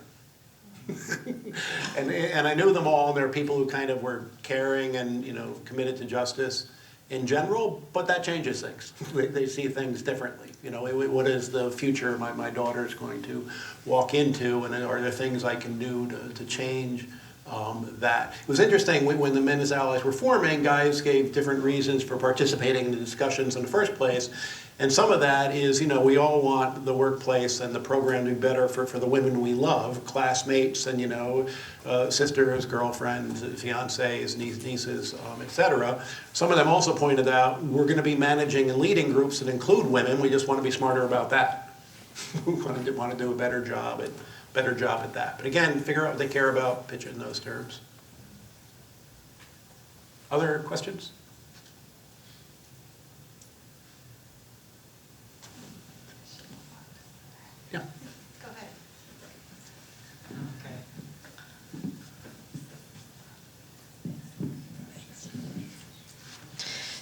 and I knew them all, and there are people who kind of were caring and committed to justice in general, but that changes things. They see things differently. What is the future my daughter is going to walk into, and are there things I can do to change that? It was interesting, when the Men as Allies were forming, guys gave different reasons for participating in the discussions in the first place. And some of that is, we all want the workplace and the program to be better for the women we love, classmates and, sisters, girlfriends, fiancés, nieces, etc. Some of them also pointed out, we're going to be managing and leading groups that include women. We just want to be smarter about that. We want to do a better job at that. But again, figure out what they care about, pitch it in those terms. Other questions? Yeah. Go ahead.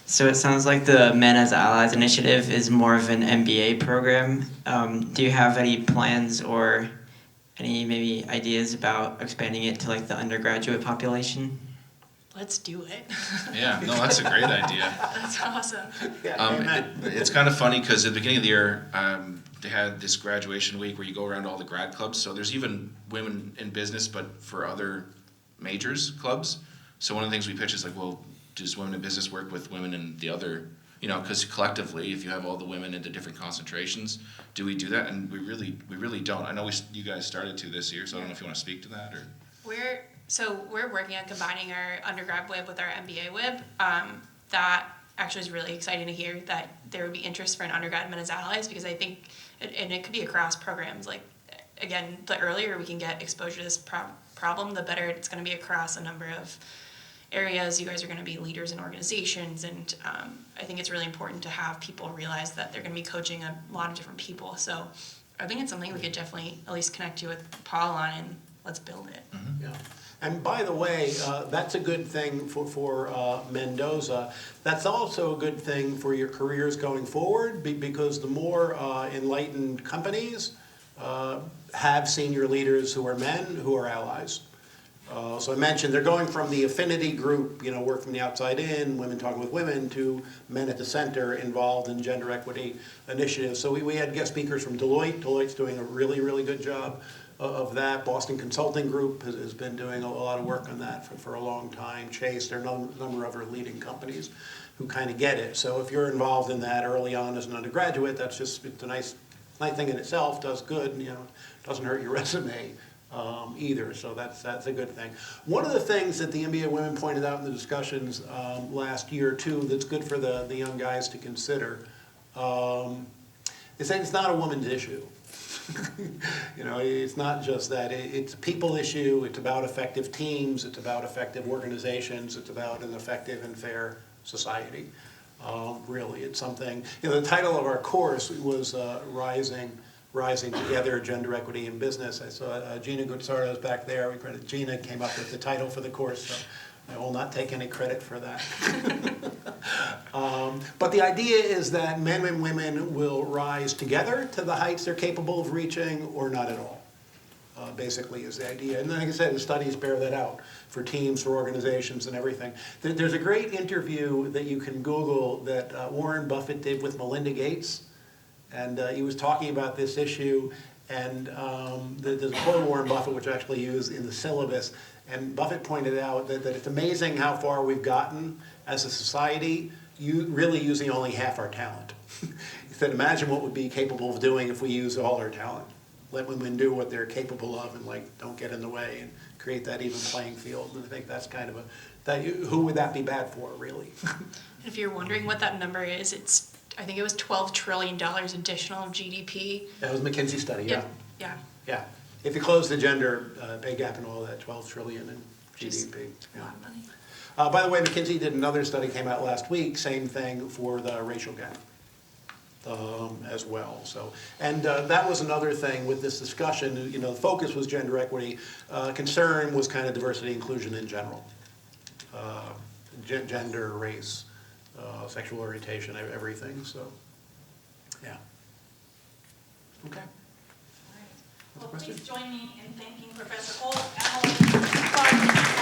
So it sounds like the Men as Allies initiative is more of an MBA program. Do you have any plans or any maybe ideas about expanding it to like the undergraduate population? Let's do it. Yeah, no, that's a great idea. That's awesome. Yeah, It's kind of funny because at the beginning of the year, they had this graduation week where you go around all the grad clubs. So there's even women in business, but for other majors clubs. So one of the things we pitch is like, well, does women in business work with women in the other, because collectively, if you have all the women into different concentrations, do we do that? And we really don't. I know you guys started to this year, so I don't know if you want to speak to that or. We're working on combining our undergrad WIB with our MBA WIB. That actually is really exciting to hear that there would be interest for an undergrad Men as Allies, because I think, and it could be across programs, like, again, the earlier we can get exposure to this problem, the better it's going to be across a number of areas. You guys are going to be leaders in organizations, and I think it's really important to have people realize that they're going to be coaching a lot of different people. So I think it's something we could definitely at least connect you with Paul on, and let's build it. Yeah. And by the way, that's a good thing for Mendoza. That's also a good thing for your careers going forward, because the more enlightened companies have senior leaders who are men, who are allies. So I mentioned they're going from the affinity group, work from the outside in, women talking with women, to men at the center involved in gender equity initiatives. So we had guest speakers from Deloitte. Deloitte's doing a really, really good job of that. Boston Consulting Group has been doing a lot of work on that for a long time. Chase, there are a number of other leading companies who kind of get it. So if you're involved in that early on as an undergraduate, it's a nice thing in itself, does good, and, doesn't hurt your resume either. So that's a good thing. One of the things that the MBA women pointed out in the discussions last year too, that's good for the young guys to consider, is that it's not a woman's issue. It's not just that. It's a people issue. It's about effective teams. It's about effective organizations. It's about an effective and fair society. Really, it's something. The title of our course was Rising Together, Gender Equity in Business. I saw Gina Guzzardo's back there. Gina came up with the title for the course, so I will not take any credit for that. But the idea is that men and women will rise together to the heights they're capable of reaching, or not at all. Basically is the idea. And like I said, the studies bear that out for teams, for organizations, and everything. There's a great interview that you can Google that Warren Buffett did with Melinda Gates. And he was talking about this issue, and there's a quote of Warren Buffett, which I actually use in the syllabus, and Buffett pointed out that it's amazing how far we've gotten as a society, really using only half our talent. He said, imagine what we'd be capable of doing if we use all our talent. Let women do what they're capable of, and don't get in the way, and create that even playing field. And I think that's kind of who would that be bad for, really? If you're wondering what that number is, I think it was $12 trillion additional GDP. That was a McKinsey study, yeah. Yeah. Yeah. If you close the gender pay gap and all that, 12 trillion in Just GDP. a lot of money. By the way, McKinsey did another study, came out last week, same thing for the racial gap as well. So, and that was another thing with this discussion. The focus was gender equity. Concern was kind of diversity inclusion in general. Gender, race, sexual orientation, everything. So, yeah. Okay. Well, please join me in thanking Professor Holt, Emily, Clark,